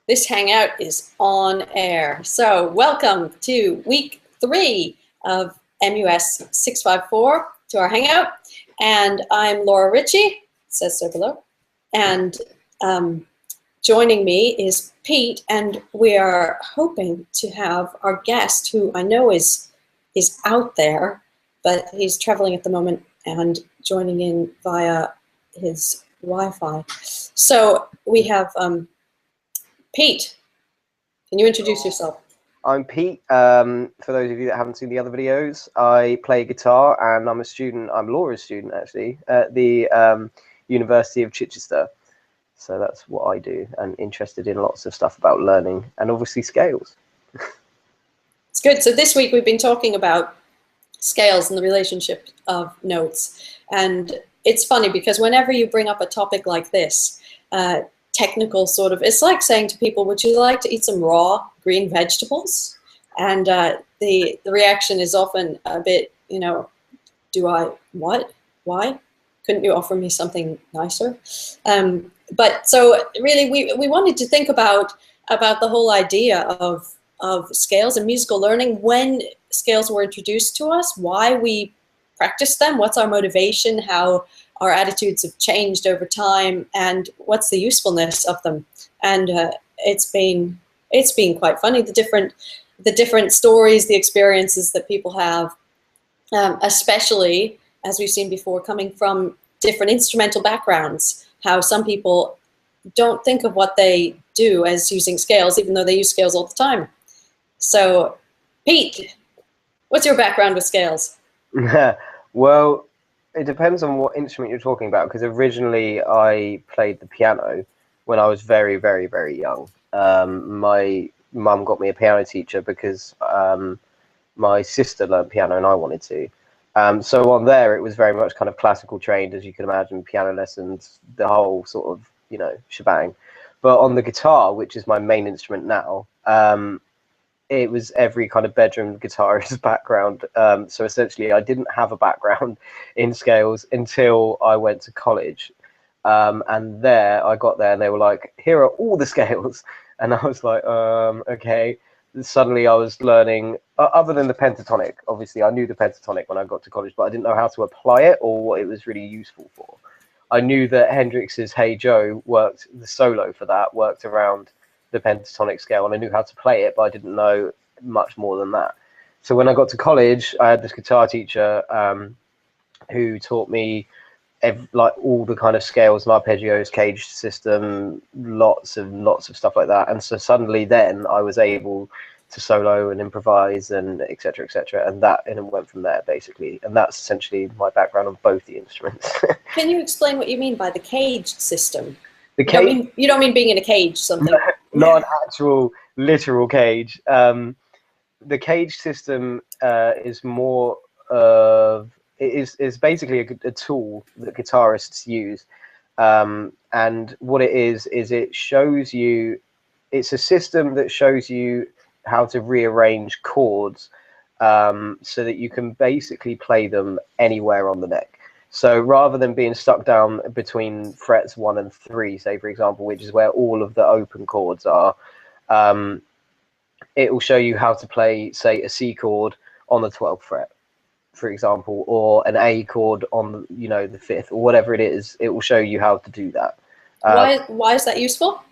This hangout is on air. So welcome to week 3 of MUS 654 to our hangout. And I'm Laura Ritchie, it says so below. And joining me is Pete, and we are hoping to have our guest, who I know is out there, but he's traveling at the moment and joining in via his Wi-Fi. So we have Pete. Can you introduce yourself? I'm Pete. For those of you that haven't seen the other videos, I play guitar and I'm a student. I'm Laura's student, actually, at the University of Chichester. So that's what I do, and interested in lots of stuff about learning and obviously scales. It's good. So this week we've been talking about scales and the relationship of notes. And it's funny because whenever you bring up a topic like this, technical sort of, it's like saying to people, would you like to eat some raw green vegetables? And the reaction is often a bit, you know, what? Why? Couldn't you offer me something nicer? But so really we wanted to think about the whole idea of scales and musical learning, when scales were introduced to us, why we practice them, what's our motivation, how our attitudes have changed over time, and what's the usefulness of them. And it's been quite funny, the different stories, the experiences that people have, especially, as we've seen before, coming from different instrumental backgrounds, how some people don't think of what they do as using scales, even though they use scales all the time. So, Pete, what's your background with scales? Well, it depends on what instrument you're talking about, because originally I played the piano when I was very, very, very young. My mum got me a piano teacher because my sister learned piano and I wanted to. So on there, it was very much kind of classical trained, as you can imagine, piano lessons, the whole sort of, you know, shebang. But on the guitar, which is my main instrument now, it was every kind of bedroom guitarist background. So essentially, I didn't have a background in scales until I went to college. And there, I got there and they were like, here are all the scales. And I was like, okay. And suddenly I was learning, other than the pentatonic, obviously I knew the pentatonic when I got to college, but I didn't know how to apply it or what it was really useful for. I knew that Hendrix's Hey Joe worked, the solo for that worked around the pentatonic scale, and I knew how to play it, but I didn't know much more than that. So when I got to college, I had this guitar teacher who taught me like all the kind of scales and arpeggios, caged system, lots of stuff like that. And so suddenly then I was able to solo and improvise and etc etc, and it went from there basically. And that's essentially my background on both the instruments. Can you explain what you mean by the caged system? The cage, you don't mean being in a cage, something? not an actual literal cage. The cage system is more of, is basically a tool that guitarists use, and what it is it shows you, it's a system that shows you how to rearrange chords so that you can basically play them anywhere on the neck. So rather than being stuck down between frets 1 and 3, say for example, which is where all of the open chords are, it will show you how to play, say, a C chord on the 12th fret, for example, or an A chord on, you know, the 5th, or whatever it is. It will show you how to do that. Why is that useful?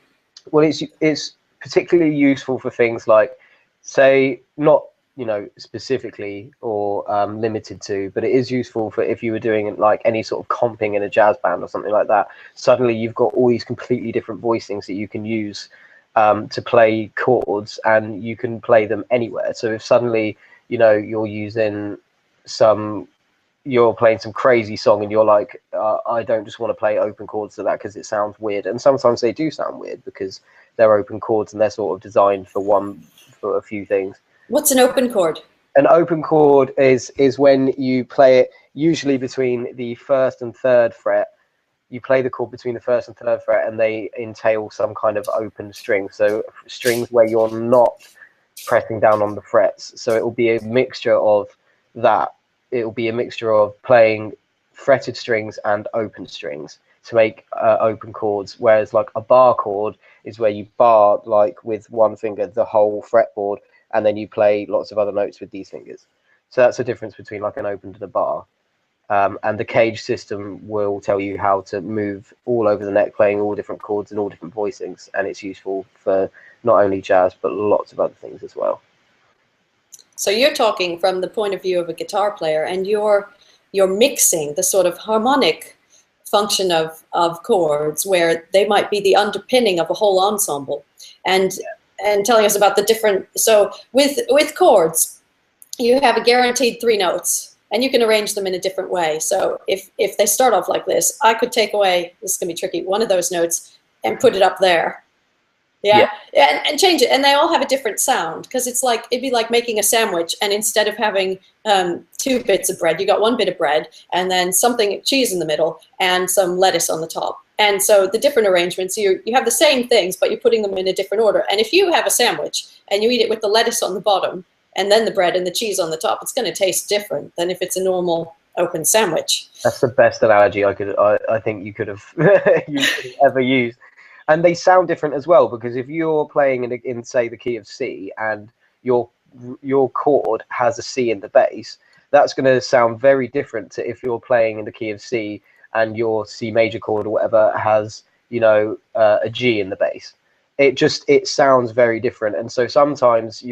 Well, it's particularly useful for things like, say, not, you know, specifically or limited to, but it is useful for if you were doing like any sort of comping in a jazz band or something like that. Suddenly you've got all these completely different voicings that you can use to play chords, and you can play them anywhere. So if suddenly, you know, you're playing some crazy song and you're like, I don't just want to play open chords to that because it sounds weird. And sometimes they do sound weird because they're open chords and they're sort of designed for a few things. What's an open chord? An open chord is when you play it usually between the 1st and 3rd fret. You play the chord between the 1st and 3rd fret, and they entail some kind of open string. So strings where you're not pressing down on the frets. So it will be a mixture of that. It will be a mixture of playing fretted strings and open strings. to make open chords, whereas like a bar chord is where you bar like with one finger the whole fretboard, and then you play lots of other notes with these fingers. So that's the difference between like an open and a bar. And the cage system will tell you how to move all over the neck, playing all different chords and all different voicings, and it's useful for not only jazz but lots of other things as well. So you're talking from the point of view of a guitar player, and you're mixing the sort of harmonic function of chords, where they might be the underpinning of a whole ensemble, and telling us about the different. So with chords, you have a guaranteed 3 notes. And you can arrange them in a different way. So if they start off like this, I could take away, this is gonna be tricky, one of those notes and put it up there. Yeah. And change it. And they all have a different sound, because it's like, it'd be like making a sandwich, and instead of having 2 bits of bread, you got 1 bit of bread and then something, cheese in the middle and some lettuce on the top. And so the different arrangements, you have the same things, but you're putting them in a different order. And if you have a sandwich and you eat it with the lettuce on the bottom, and then the bread and the cheese on the top, it's going to taste different than if it's a normal open sandwich. That's the best analogy I think you could have ever used. And they sound different as well, because if you're playing in say the key of C, and your chord has a C in the bass, that's going to sound very different to if you're playing in the key of C and your C major chord or whatever has, you know, a G in the bass. It sounds very different. And so sometimes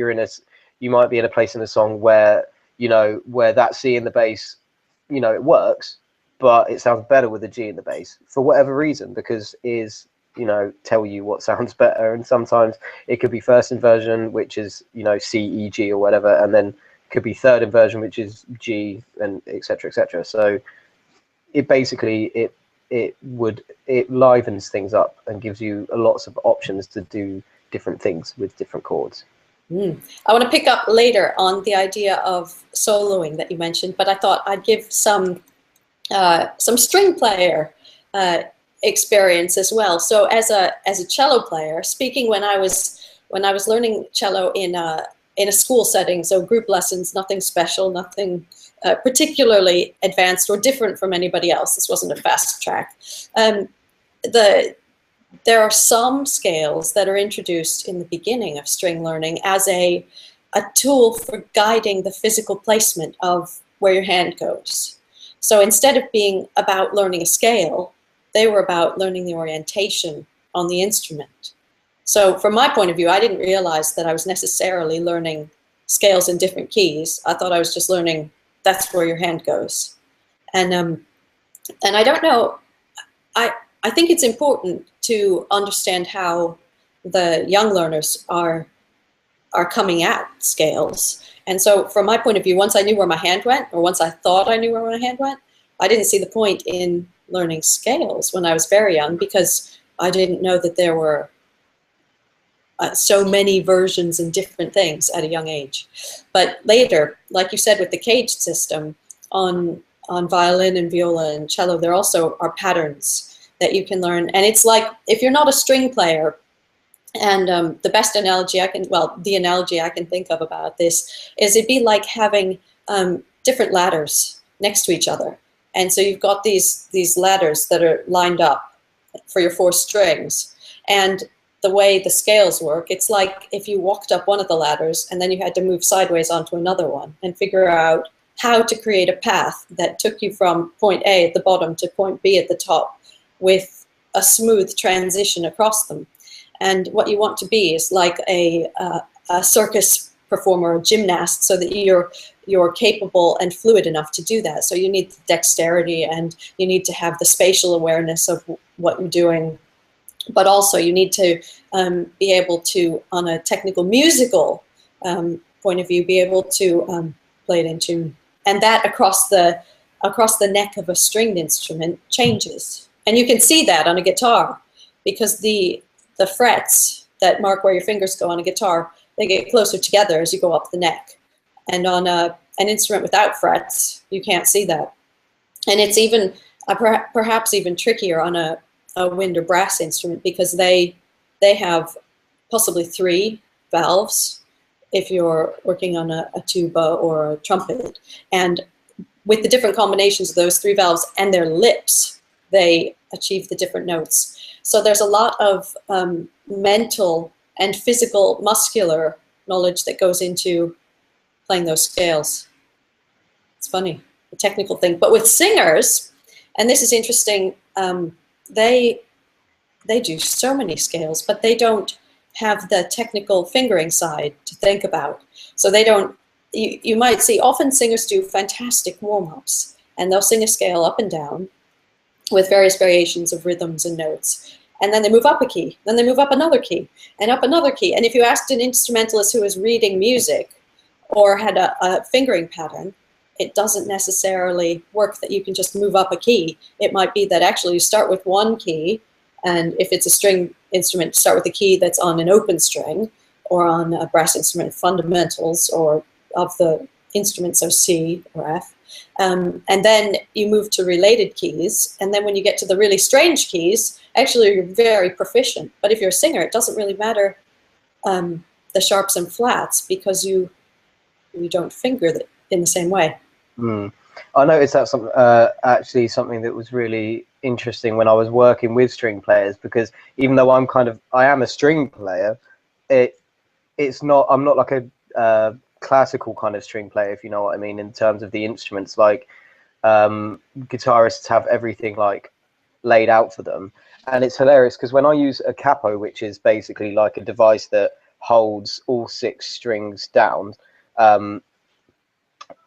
you might be in a place in a song where, you know, where that C in the bass, you know, it works, but it sounds better with a G in the bass for whatever reason, because you know, tell you what sounds better. And sometimes it could be first inversion, which is, you know, C, E, G or whatever, and then could be third inversion, which is G, and etc. etc. So it basically it livens things up and gives you lots of options to do different things with different chords. I want to pick up later on the idea of soloing that you mentioned, but I thought I'd give some string player experience as well. So as a cello player, speaking when I was learning cello in a school setting, so group lessons, nothing special, nothing particularly advanced or different from anybody else. This wasn't a fast track. There are some scales that are introduced in the beginning of string learning as a tool for guiding the physical placement of where your hand goes. So instead of being about learning a scale, they were about learning the orientation on the instrument. So from my point of view, I didn't realize that I was necessarily learning scales in different keys. I thought I was just learning that's where your hand goes. And I don't know, I think it's important to understand how the young learners are coming at scales. And so from my point of view, once I knew where my hand went, or once I thought I knew where my hand went, I didn't see the point in learning scales when I was very young, because I didn't know that there were so many versions and different things at a young age. But later, like you said, with the cage system on violin and viola and cello, there also are patterns that you can learn. And it's like, if you're not a string player, and the best analogy the analogy I can think of about this is it'd be like having different ladders next to each other. And so you've got these ladders that are lined up for your 4 strings. And the way the scales work, it's like if you walked up one of the ladders and then you had to move sideways onto another one and figure out how to create a path that took you from point A at the bottom to point B at the top, with a smooth transition across them. And what you want to be is like a circus performer, a gymnast, so that you're capable and fluid enough to do that. So you need dexterity, and you need to have the spatial awareness of what you're doing, but also you need to be able to, on a technical musical point of view, be able to play it in tune. And that across the neck of a stringed instrument changes. And you can see that on a guitar, because the frets that mark where your fingers go on a guitar, they get closer together as you go up the neck. And on an instrument without frets, you can't see that. And it's even perhaps even trickier on a wind or brass instrument, because they have possibly 3 valves if you're working on a tuba or a trumpet. And with the different combinations of those 3 valves and their lips, they achieve the different notes. So there's a lot of mental and physical, muscular knowledge that goes into playing those scales. It's funny, a technical thing. But with singers, and this is interesting, they do so many scales, but they don't have the technical fingering side to think about. So they don't, you might see often singers do fantastic warm-ups, and they'll sing a scale up and down with various variations of rhythms and notes. And then they move up a key, then they move up another key, and up another key. And if you asked an instrumentalist who was reading music or had a fingering pattern, it doesn't necessarily work that you can just move up a key. It might be that actually you start with one key, and if it's a string instrument, start with a key that's on an open string, or on a brass instrument, fundamentals, or of the instrument, so C or F. And then you move to related keys, and then when you get to the really strange keys, actually you're very proficient. But if you're a singer, it doesn't really matter the sharps and flats, because you don't finger it in the same way. I noticed that's actually something that was really interesting when I was working with string players, because even though I am a string player, I'm not like a classical kind of string player, if you know what I mean, in terms of the instruments. Like guitarists have everything like laid out for them, and it's hilarious because when I use a capo, which is basically like a device that holds all 6 strings down,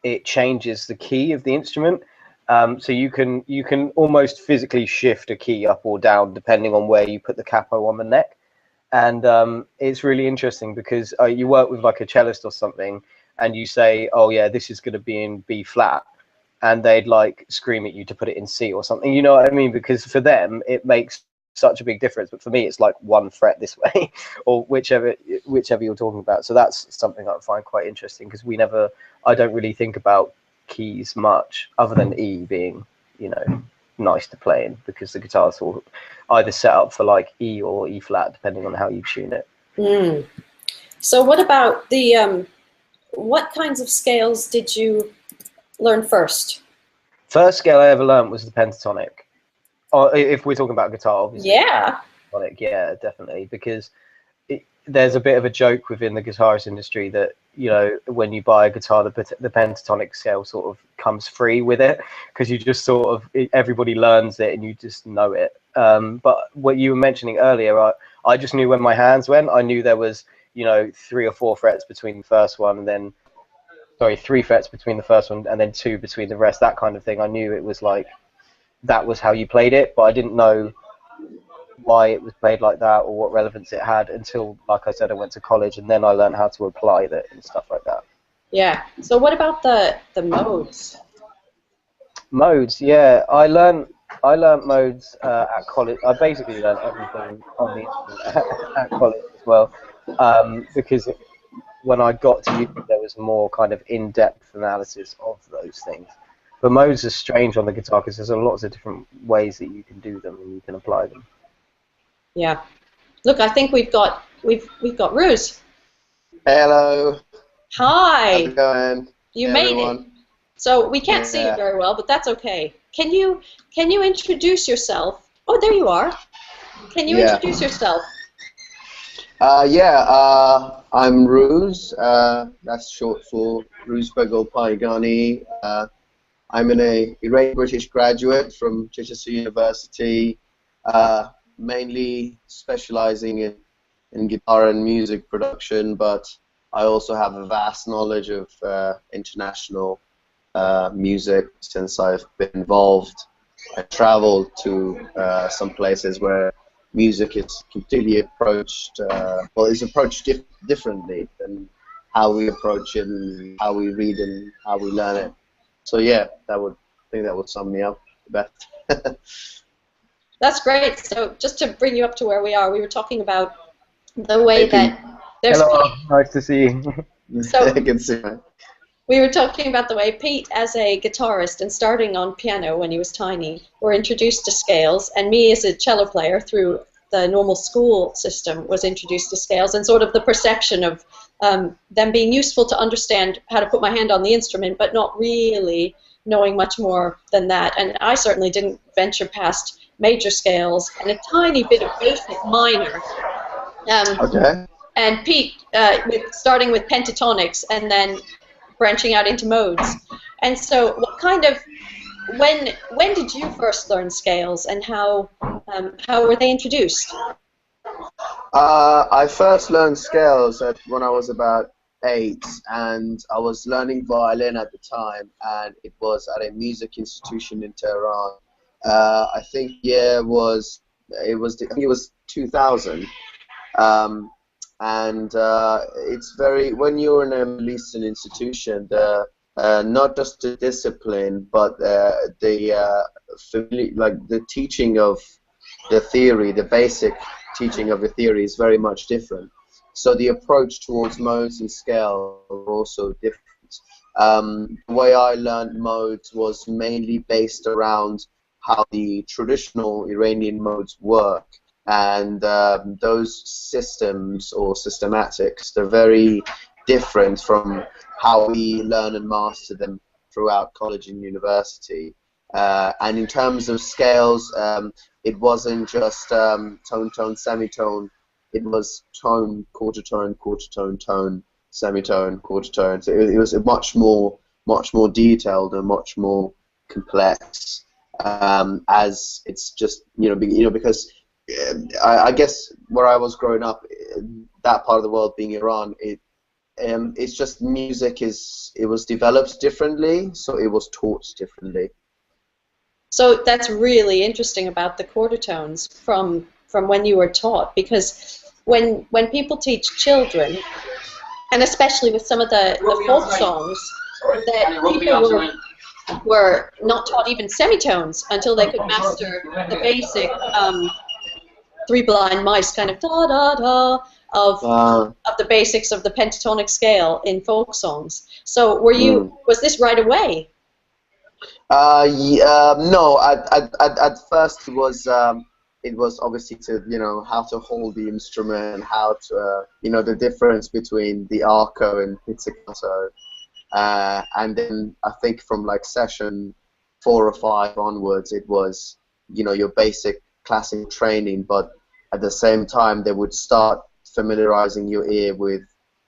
it changes the key of the instrument. So you can almost physically shift a key up or down depending on where you put the capo on the neck. And it's really interesting because you work with like a cellist or something, and you say, oh yeah, this is going to be in B flat, and they'd like scream at you to put it in C or something, you know what I mean? Because for them it makes such a big difference, but for me it's like 1 fret this way or whichever you're talking about. So that's something I find quite interesting, because I don't really think about keys much, other than E being, you know, nice to play in, because the guitar's all either set up for like E or E flat depending on how you tune it. So what about the what kinds of scales did you learn first? First scale I ever learned was the pentatonic. If we're talking about guitar, obviously. Yeah. Pentatonic, yeah, definitely, because there's a bit of a joke within the guitarist industry that, you know, when you buy a guitar, the pentatonic scale sort of comes free with it, because you just sort of, everybody learns it and you just know it. But what you were mentioning earlier, I just knew when my hands went, I knew there was, you know, 3 or 4 frets between the first one, and then, sorry, 3 frets between the first one, and then 2 between the rest, that kind of thing. I knew it was like, that was how you played it, but I didn't know why it was played like that or what relevance it had until, like I said, I went to college, and then I learned how to apply that and stuff like that. Yeah. So what about the modes? Modes, yeah. I learned modes at college. I basically learned everything on the instrument at college as well, because when I got to uni, there was more kind of in-depth analysis of those things. But modes are strange on the guitar because there's lots of different ways that you can do them and you can apply them. Yeah. Look, I think we've got Ruse. Hello. Hi. How's it going? You made it. So we can't see you very well, but that's okay. Can you introduce yourself? Oh, there you are. Can you introduce yourself? I'm Ruse. That's short for Roosberg Paigani. I'm an Iranian British graduate from Chichester University, mainly specializing in guitar and music production, but I also have a vast knowledge of international music since I've been involved. I traveled to some places where music is completely approached, it's approached differently than how we approach it and how we read and how we learn it. So yeah, I think that would sum me up the best. That's great. So just to bring you up to where we are, we were talking about the way that there's Hello, Pete. nice to see you. So I can see that. we were talking about the way Pete, as a guitarist and starting on piano when he was tiny, were introduced to scales, and me as a cello player through the normal school system was introduced to scales, and sort of the perception of them being useful to understand how to put my hand on the instrument, but not really knowing much more than that. And I certainly didn't venture past major scales and a tiny bit of basic minor. Okay. And Pete, starting with pentatonics and then branching out into modes. And so, what kind of when did you first learn scales, and how were they introduced? I first learned scales when I was about 8, and I was learning violin at the time, and it was at a music institution in Tehran. I think it was 2000. And it's very, when you're in a Middle Eastern institution, not just the discipline, but the teaching of the theory, the basic teaching of the theory is very much different. So the approach towards modes and scale are also different. The way I learned modes was mainly based around how the traditional Iranian modes work. And those systems or systematics, they're very different from how we learn and master them throughout college and university. And in terms of scales, it wasn't just tone, tone, semitone. It was tone, quarter tone, tone, semitone, quarter tone. So it was much more detailed and much more complex. As it's just because I guess where I was growing up, that part of the world being Iran, it's just music it was developed differently, so it was taught differently. So that's really interesting about the quarter tones from when you were taught, because when people teach children, and especially with some of the folk songs, that people were not taught even semitones until they could master the basic Three Blind Mice kind of da da da of the basics of the pentatonic scale in folk songs. So was this right away? No. At first it was obviously to how to hold the instrument, how to the difference between the arco and pizzicato, and then I think from like session 4 or 5 onwards, it was your basic classic training, but at the same time they would start familiarizing your ear with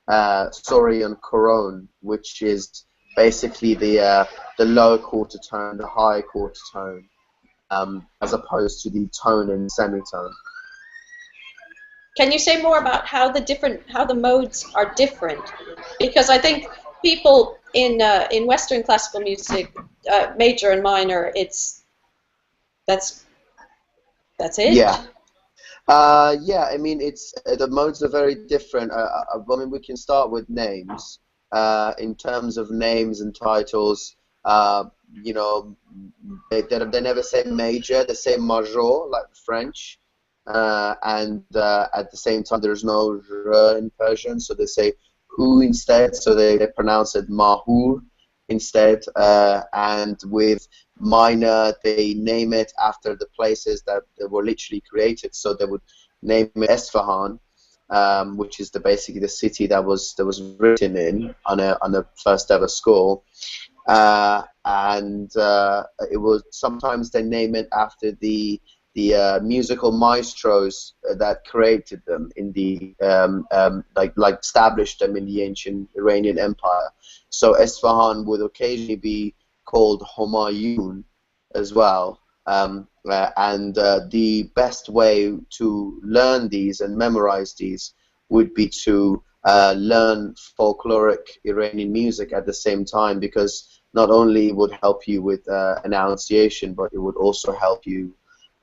Sori and Koron, which is basically the lower quarter tone, the high quarter tone, as opposed to the tone and semitone. Can you say more about how the modes are different? Because I think people in Western classical music, major and minor, that's it. Yeah. I mean, it's the modes are very different. I mean, we can start with names. In terms of names and titles, they never say major; they say major, like French. And at the same time, there's no r in Persian, so they say hu instead. So they pronounce it mahur instead. And with minor, they name it after the places that they were literally created. So they would name it Esfahan, which is basically the city that was written in on a first ever scroll. And it was sometimes they name it after the musical maestros that created them in the like established them in the ancient Iranian Empire. So Esfahan would occasionally be called Homayun as well. And the best way to learn these and memorize these would be to learn folkloric Iranian music at the same time, because not only it would help you with enunciation, but it would also help you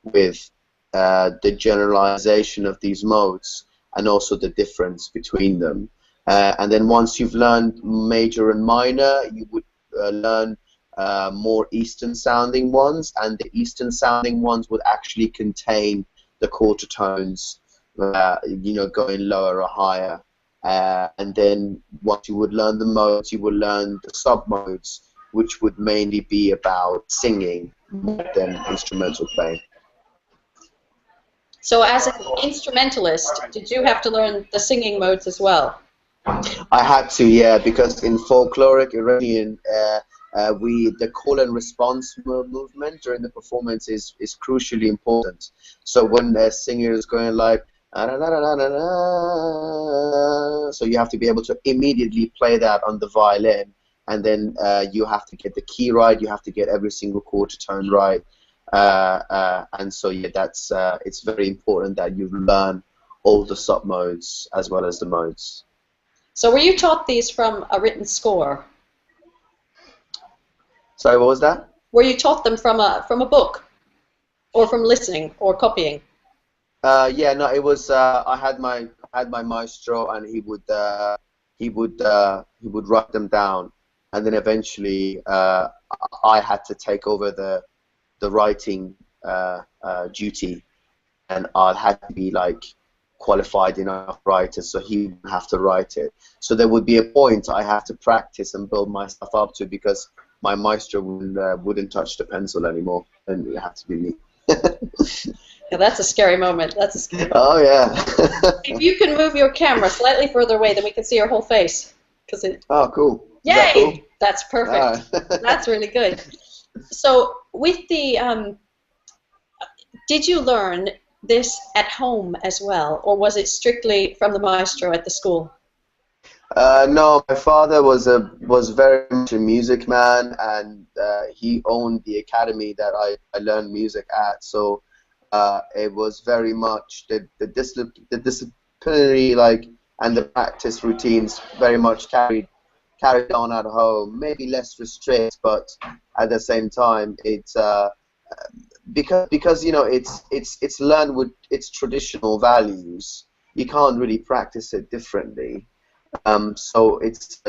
with the generalization of these modes and also the difference between them. And then once you've learned major and minor, you would learn more Eastern sounding ones, and the Eastern sounding ones would actually contain the quarter tones, going lower or higher. And then once you would learn the modes, you would learn the sub-modes, which would mainly be about singing more than instrumental playing. So as an instrumentalist, did you have to learn the singing modes as well? I had to, yeah, because in folkloric Iranian, the call and response movement during the performance is crucially important. So when the singer is going like, "Ah, na, na, na, na, na, na," so you have to be able to immediately play that on the violin, and then you have to get the key right, you have to get every single quarter tone right, and so yeah, that's it's very important that you learn all the sub modes as well as the modes. So were you taught these from a written score? Sorry, what was that? Were you taught them from a book, or from listening or copying? Yeah, no, it was. I had my maestro, and he would write them down, and then eventually I had to take over the writing duty, and I had to be like qualified enough writer, so he would have to write it. So there would be a point I have to practice and build myself up to, because my maestro wouldn't touch the pencil anymore, and it had to be me. Yeah, that's a scary moment. That's a scary moment. Oh yeah. If you can move your camera slightly further away, then we can see your whole face. Oh, cool. Yay! Is that cool? That's perfect. That's really good. So with the, did you learn this at home as well, or was it strictly from the maestro at the school? No, my father was very much a music man, and he owned the academy that I learned music at. So it was very much the disciplinary and the practice routines very much carried on at home. Maybe less restrict, but at the same time, it's because you know it's learned with its traditional values. You can't really practice it differently. So it's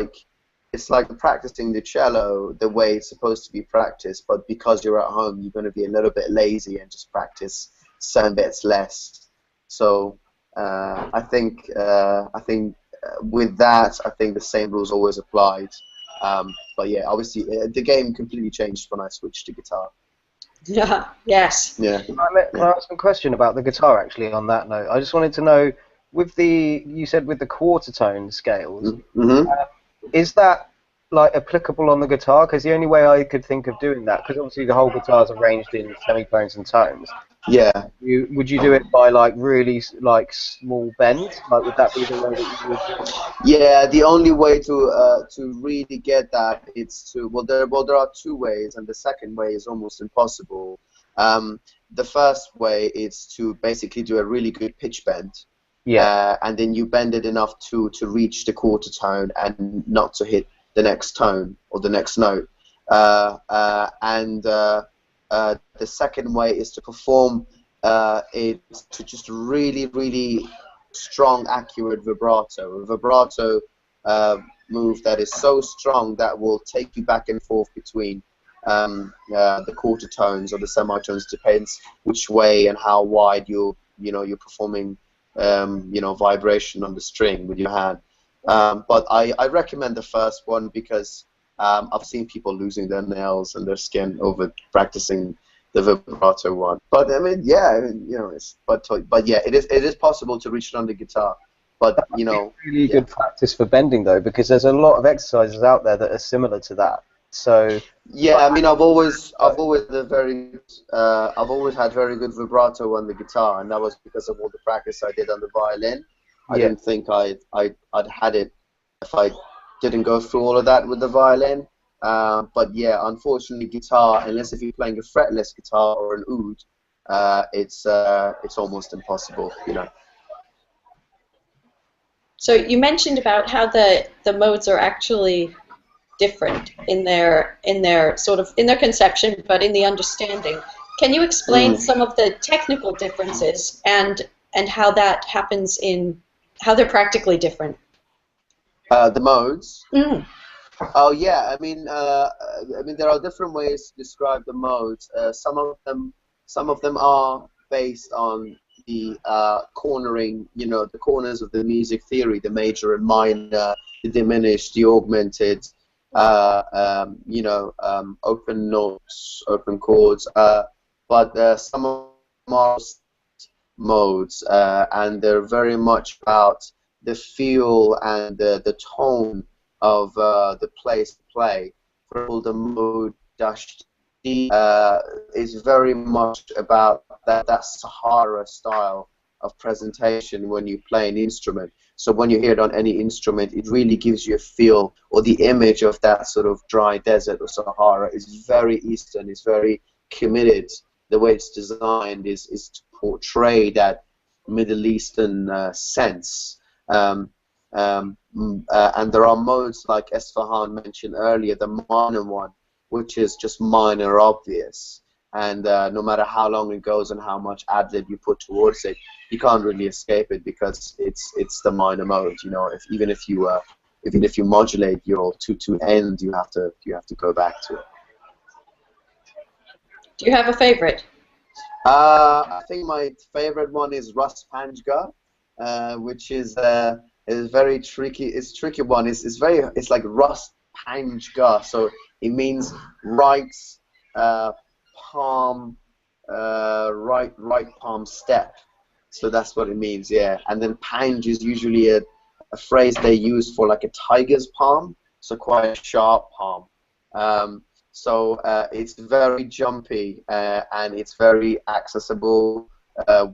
like practicing the cello the way it's supposed to be practiced, but because you're at home, you're going to be a little bit lazy and just practice certain bits less. So I think with that, I think the same rules always applied. But yeah, obviously the game completely changed when I switched to guitar. Yeah. Yes. Yeah. Can I ask a question about the guitar, actually, on that note? I just wanted to know, you said with the quarter tone scales, Mm-hmm. is that like applicable on the guitar? Because the only way I could think of doing that, because obviously the whole guitar is arranged in semitones and tones. Yeah. Would you do it by like really like small bend? Like, would that be the way that you would do it? Yeah, the only way to really get that is to there are two ways, and the second way is almost impossible. The first way is to basically do a really good pitch bend. Yeah. And then you bend it enough to reach the quarter tone and not to hit the next tone or the next note. The second way is to perform it to just really, really strong, accurate vibrato. A vibrato move that is so strong that will take you back and forth between the quarter tones or the semitones, depends which way and how wide you're performing. Vibration on the string with your hand. But I recommend the first one because I've seen people losing their nails and their skin over practicing the vibrato one. But I mean, yeah, but yeah, it is possible to reach it on the guitar. But really good practice for bending though, because there's a lot of exercises out there that are similar to that. So yeah, I mean, I've always had very good vibrato on the guitar, and that was because of all the practice I did on the violin. I didn't think I'd had it if I didn't go through all of that with the violin. But yeah, unfortunately, guitar, unless if you're playing a fretless guitar or an oud, it's almost impossible, So you mentioned about how the modes are actually different in their conception, but in the understanding. Can you explain some of the technical differences and how that happens how they're practically different? The modes. Mm. Oh yeah, I mean there are different ways to describe the modes. Some of them are based on the cornering, the corners of the music theory, the major and minor, the diminished, the augmented, open notes, open chords. But some of them are modes, and they're very much about the feel and the tone of the place to play. for example, the mode dash D is very much about that Sahara style of presentation when you play an instrument. So when you hear it on any instrument, it really gives you a feel, or the image of that sort of dry desert or Sahara is very Eastern, is very committed. The way it's designed is to portray that Middle Eastern sense. And there are modes like Esfahan mentioned earlier, the minor one, which is just minor obvious. And no matter how long it goes and how much ad-lib you put towards it, you can't really escape it because it's the minor mode. You know, even if you modulate your to end, you have to go back to it. Do you have a favorite? I think my favorite one is Ras Panjga, which is very tricky. It's a tricky one. It's like Ras Panjga, so it means right palm, right palm step. So that's what it means, yeah. And then Panj is usually a phrase they use for like a tiger's palm, so quite a sharp palm. So it's very jumpy and it's very accessible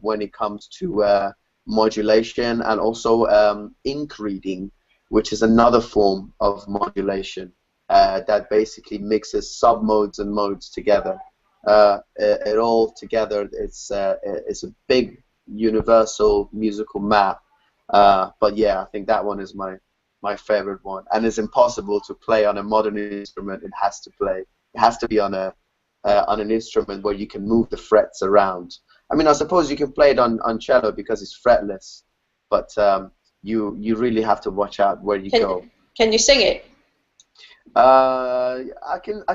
when it comes to modulation, and also ink reading, which is another form of modulation that basically mixes sub-modes and modes together. It all together, it's a big universal musical map. But yeah, I think that one is my favorite one, and it's impossible to play on a modern instrument. It has to be on an instrument where you can move the frets around. I mean, I suppose you can play it on cello because it's fretless, but you really have to watch out where you go. Can you sing it? I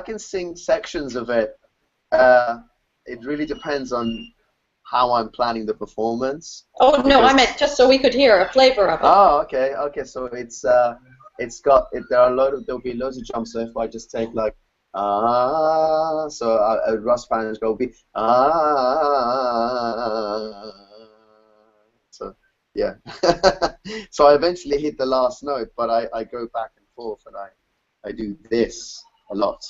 can sing sections of it. It really depends on how I'm planning the performance. Oh no, I meant just so we could hear a flavor of it. Oh, okay. So there'll be loads of jumps. So if I just take like so a Ras Panjga will be so yeah. So I eventually hit the last note, but I go back and forth, and I do this a lot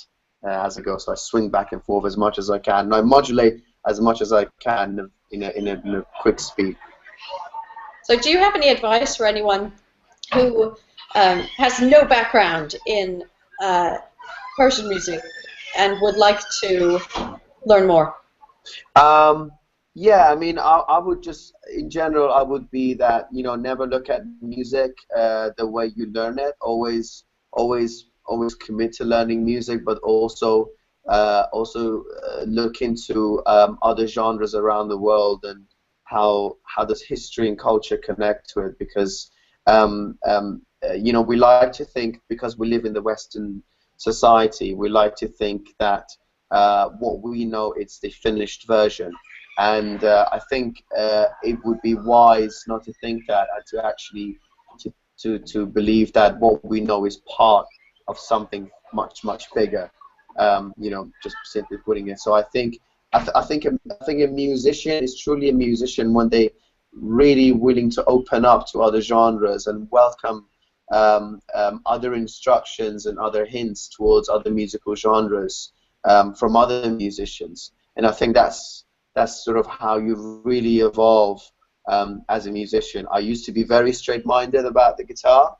as I go. So I swing back and forth as much as I can, and I modulate as much as I can in a quick speed. So do you have any advice for anyone who has no background in Persian music and would like to learn more? Yeah, I mean, I would just, in general, I would be that, never look at music the way you learn it. Always commit to learning music, but also look into other genres around the world and how does history and culture connect to it, because we like to think, because we live in the Western society, we like to think that what we know, it's the finished version, and I think it would be wise not to think that, and to actually to believe that what we know is part of something much bigger. Just simply putting it. So I think a musician is truly a musician when they really willing to open up to other genres and welcome other instructions and other hints towards other musical genres from other musicians. And I think that's sort of how you really evolve as a musician. I used to be very straight-minded about the guitar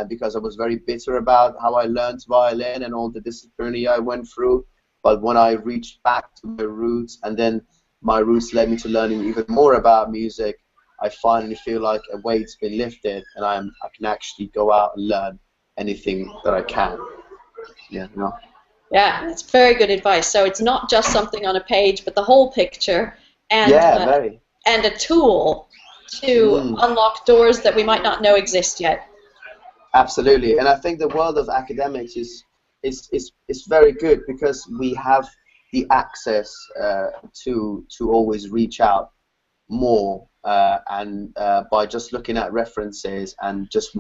because I was very bitter about how I learned violin and all the discipline I went through. But when I reached back to my roots, and then my roots led me to learning even more about music, I finally feel like a weight's been lifted, and I can actually go out and learn anything that I can. Yeah, Yeah, that's very good advice. So it's not just something on a page, but the whole picture, and and a tool to unlock doors that we might not know exist yet. Absolutely, and I think the world of academics is very good because we have the access to always reach out more, and by just looking at references and just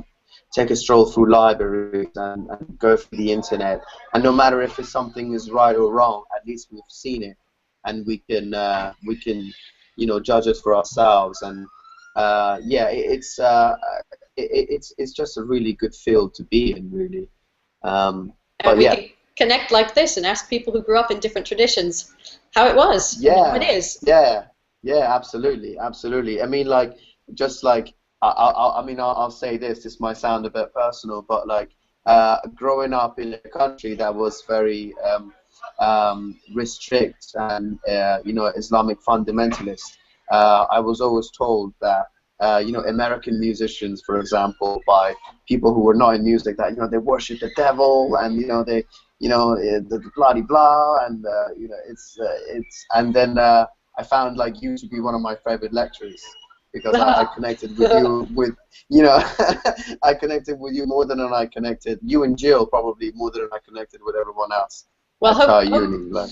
take a stroll through libraries and go through the internet, and no matter if something is right or wrong, at least we've seen it, and we can judge it for ourselves. And it's just a really good field to be in, really. And we connect like this and ask people who grew up in different traditions how it was. Yeah, how it is. yeah, absolutely, absolutely. I mean, like, just like, I'll say this. This might sound a bit personal, but like, growing up in a country that was very restrict and Islamic fundamentalist, I was always told that American musicians, for example, by people who were not in music, that they worship the devil, and they the blah de blah, and it's and then I found like you to be one of my favorite lecturers, because I connected with you I connected with you more than I connected you and Jill, probably more than I connected with everyone else. Well,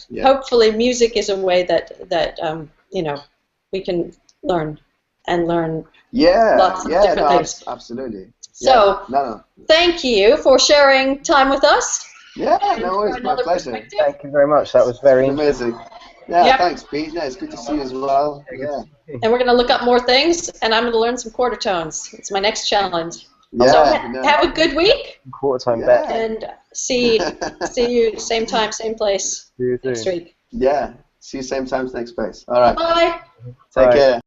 Yeah. hopefully music is a way that we can learn lots of different things. Absolutely. So, thank you for sharing time with us. Yeah, no worries, my pleasure. Thank you very much. That was very amazing. Yeah, thanks, Pete. Yeah, it's good to see you as well. Yeah. And we're going to look up more things, and I'm going to learn some quarter tones. It's my next challenge. Yeah, so have a good week. Quarter time bet. And see you same time, same place next week. Yeah, see you same time, next place. All right. Bye. Take care.